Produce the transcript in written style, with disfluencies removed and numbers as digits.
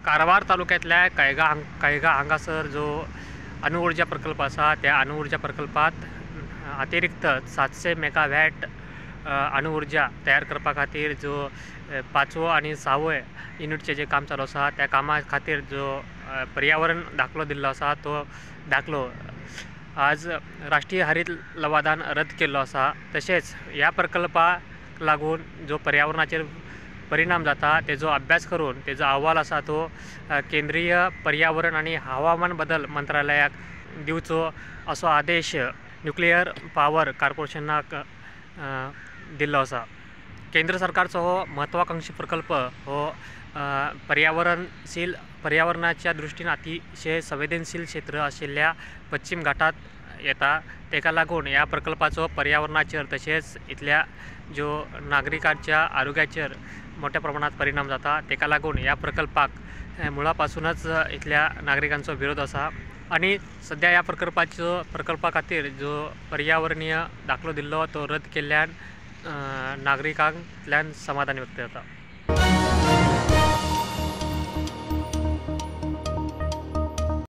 कारवार तालुक्यातल्या कयगा हांगासर जो अणुऊर्जा प्रकल्प असा त्या अणुऊर्जा प्रकल्पात अतिरिक्त 700 मेगावॅट अणुऊर्जा तयार करपा खातीर जो 5वो आणि 6वें युनिटचे जे काम चालू आसा त्या कामा खातीर जो पर्यावरण दाखलो दिल्लो आसा तो दाखलो आज राष्ट्रीय हरित लवादान रद्द केल्लो आसा। तशेंच ह्या प्रकल्पाक लागून जो पर्यावरणाचेर परिणाम जाता तेजो अभ्यास करून तेजो अहवाल आसा तो केंद्रीय पर्यावरण आणि हवामान बदल मंत्रालयाक दिवचो असो आदेश न्यूक्लियर पावर कॉर्पोरेशनाक दिल्लो आसा। केंद्र सरकारचो हो महत्वाकांक्षी प्रकल्प हो पर्यावरणाच्या दृश्टीन अतिशय संवेदनशील क्षेत्र आशिल्ल्या पश्चिम घाटात येता। तेका लागून ह्या प्रकल्पाचो पर्यावरणाचेर तशेंच इथल्या जो नागरिकांच्या आरोग्याचेर मोठ्या प्रमाणात परिणाम जाता। तेका लागून ह्या प्रकल्पाक मुळा पासूनच इथल्या नागरिकांचो विरोध आसा आणि सध्या ह्या प्रकल्पा खातीर जो पर्यावरणीय दाखलो दिल्लो तो रद्द केल्ल्यान नागरिकांतल्यान समाधान व्यक्त जाता।